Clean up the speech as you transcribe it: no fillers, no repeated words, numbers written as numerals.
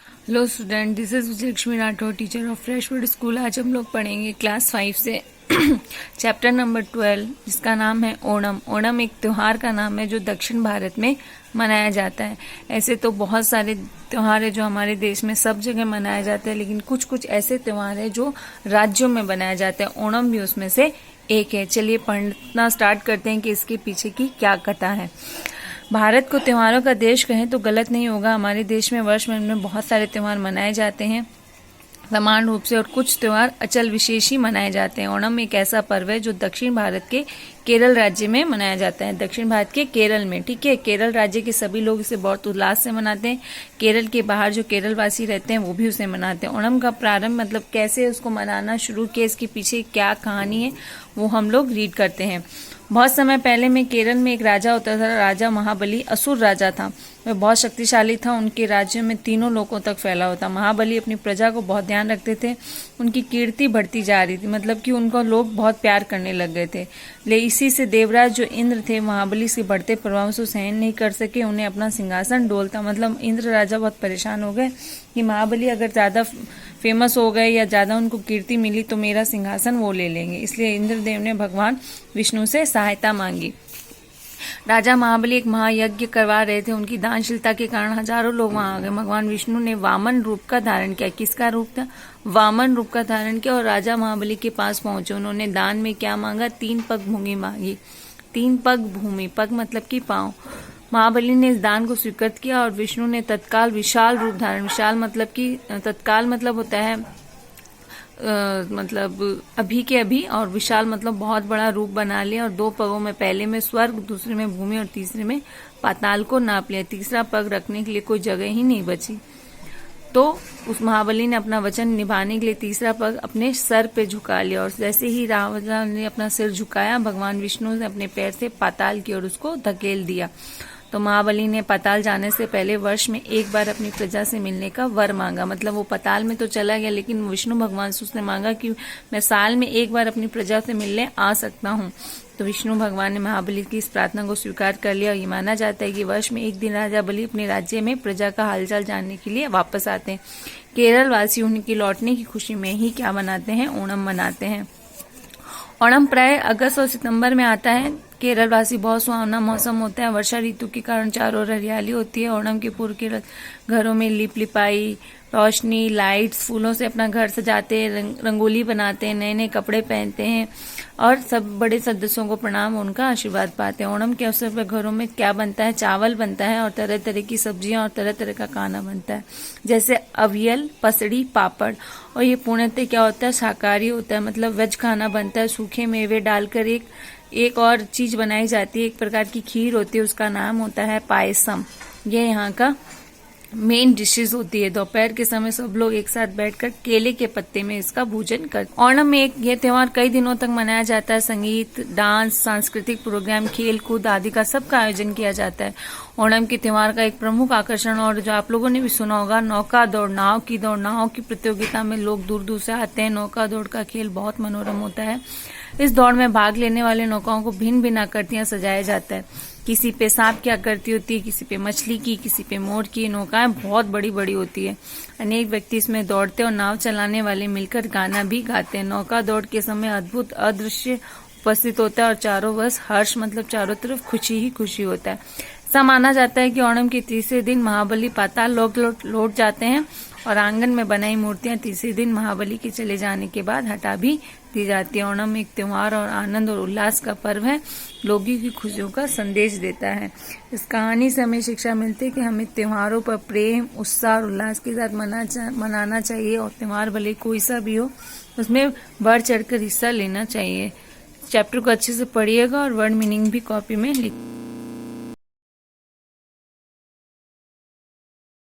Hello student, this is Vijayalakshmi Rathore, teacher of Freshwood school. आज हम लोग पढ़ेंगे क्लास 5 से चैप्टर नंबर 12, जिसका नाम है ओणम। ओणम एक त्यौहार का नाम है जो दक्षिण भारत में मनाया जाता है। ऐसे तो बहुत सारे त्यौहार है जो हमारे देश में सब जगह मनाया जाता है, लेकिन कुछ कुछ ऐसे त्यौहार है जो राज्यों में मनाया जाता है। ओणम भी उसमें से एक है। चलिए पढ़ना स्टार्ट करते हैं कि इसके पीछे की क्या कथा है। भारत को त्योहारों का देश कहें तो गलत नहीं होगा। हमारे देश में वर्ष भर में बहुत सारे त्यौहार मनाए जाते हैं समान रूप से, और कुछ त्यौहार अचल विशेष ही मनाए जाते हैं। ओणम एक ऐसा पर्व है जो दक्षिण भारत के केरल राज्य में मनाया जाता है। दक्षिण भारत के केरल में, ठीक है। केरल राज्य के सभी लोग इसे बहुत उल्लास से मनाते हैं। केरल के बाहर जो केरल वासी रहते हैं वो भी उसे मनाते हैं। ओणम का प्रारंभ मतलब कैसे उसको मनाना शुरू किया, इसके पीछे क्या कहानी है, वो हम लोग रीड करते हैं। बहुत समय पहले में केरल में एक राजा होता था। राजा महाबली असुर राजा था। वह बहुत शक्तिशाली था। उनके राज्य में तीनों लोकों तक फैला होता। महाबली अपनी प्रजा को बहुत ध्यान रखते थे। उनकी कीर्ति बढ़ती जा रही थी, मतलब कि उनको लोग बहुत प्यार करने लग गए थे। ले इसी से देवराज जो इंद्र थे, महाबली के बढ़ते प्रभाव से सहन नहीं कर सके। उन्हें अपना सिंहासन डोलता, मतलब इंद्र राजा बहुत परेशान हो गए कि महाबली अगर ज्यादा फेमस हो गए या ज्यादा उनको कीर्ति मिली तो मेरा सिंहासन वो ले लेंगे। इसलिए इंद्रदेव ने भगवान विष्णु से सहायता मांगी। राजा महाबली एक महायज्ञ करवा रहे थे। उनकी दानशीलता के कारण हजारों लोग वहां आ गए। भगवान विष्णु ने वामन रूप का धारण किया। किसका रूप था? वामन रूप का धारण किया और राजा महाबली के पास पहुंचे। उन्होंने दान में क्या मांगा? 3 पग भूमि मांगी। 3 पग भूमि, पग मतलब कि पांव। महाबली ने इस दान को स्वीकृत किया और विष्णु ने तत्काल विशाल रूप धारण, विशाल मतलब कि तत्काल मतलब होता है मतलब अभी के अभी, और विशाल मतलब बहुत बड़ा रूप बना लिया। और 2 पगों में, पहले में स्वर्ग, दूसरे में भूमि और तीसरे में पाताल को नाप लिया। तीसरा पग रखने के लिए कोई जगह ही नहीं बची। तो उस महाबली ने अपना वचन निभाने के लिए तीसरा पग अपने सर पे झुका लिया। और जैसे ही राजा ने अपना सिर झुकाया, भगवान विष्णु ने अपने पैर से पाताल की ओर उसको धकेल दिया। तो महाबली ने पाताल जाने से पहले वर्ष में एक बार अपनी प्रजा से मिलने का वर मांगा। मतलब वो पाताल में तो चला गया, लेकिन विष्णु भगवान से उसने मांगा कि मैं साल में एक बार अपनी प्रजा से मिलने आ सकता हूँ। तो विष्णु भगवान ने महाबली की इस प्रार्थना को स्वीकार कर लिया। और ये माना जाता है कि वर्ष में एक दिन राजा बलि अपने राज्य में प्रजा का हालचाल जानने के लिए वापस आते हैं। केरल वासी उनकी लौटने की खुशी में ही क्या मनाते हैं? ओणम मनाते हैं। ओणम प्राय अगस्त और सितंबर में आता है। केरल वासी बहुत सुहावना मौसम होता है। वर्षा ऋतु के कारण चारों ओर हरियाली होती है। ओणम के पूर्व के घरों में लिप लिपाई, रोशनी, लाइट्स, फूलों से अपना घर सजाते हैं, रंगोली बनाते हैं, नए नए कपड़े पहनते हैं और सब बड़े सदस्यों को प्रणाम, उनका आशीर्वाद पाते हैं। ओणम के अवसर पर घरों में क्या बनता है? चावल बनता है और तरह तरह की सब्जियां और तरह तरह का खाना बनता है, जैसे अवियल, पसड़ी, पापड़। और ये पूर्णतः क्या होता है? शाकाहारी होता है, मतलब वेज खाना बनता है। सूखे मेवे डालकर एक और चीज बनाई जाती है, एक प्रकार की खीर होती है, उसका नाम होता है पायसम। ये यहाँ का मेन डिशेज होती है। दोपहर के समय सब लोग एक साथ बैठकर केले के पत्ते में इसका भोजन करते हैं। ओणम में ये त्योहार कई दिनों तक मनाया जाता है। संगीत, डांस, सांस्कृतिक प्रोग्राम, खेल कूद आदि का सबका आयोजन किया जाता है। ओणम के त्योहार का एक प्रमुख आकर्षण, और जो आप लोगों ने भी सुना होगा, नौका दौड़, नाव की दौड़। नाव की प्रतियोगिता में लोग दूर दूर से आते हैं। नौका दौड़ का खेल बहुत मनोरम होता है। इस दौड़ में भाग लेने वाले नौकाओं को भिन्न भिन्न आकृतियां सजाया जाता है। किसी पे सांप की आकृति होती है, किसी पे मछली की, किसी पे मोर की। नौकाएं बहुत बड़ी बड़ी होती है। अनेक व्यक्ति इसमें दौड़ते और नाव चलाने वाले मिलकर गाना भी गाते हैं। नौका दौड़ के समय अद्भुत अदृश्य उपस्थित होता है और चारों बस हर्ष, मतलब चारों तरफ खुशी ही खुशी होता है। ऐसा माना जाता है कि ओणम के तीसरे दिन महाबली पाताल लोक लौट जाते हैं और आंगन में बनाई मूर्तियां तीसरे दिन महाबली के चले जाने के बाद हटा भी दी जाती है। ओणम एक त्योहार और आनंद और उल्लास का पर्व है। लोगों की खुशियों का संदेश देता है। इस कहानी से हमें शिक्षा मिलती है कि हमें त्योहारों पर प्रेम, उत्साह और उल्लास के साथ मनाना चाहिए। और त्योहार भले कोई सा भी हो, उसमें बढ़ चढ़कर हिस्सा लेना चाहिए। चैप्टर को अच्छे से पढ़िएगा और वर्ड मीनिंग भी कॉपी में लिख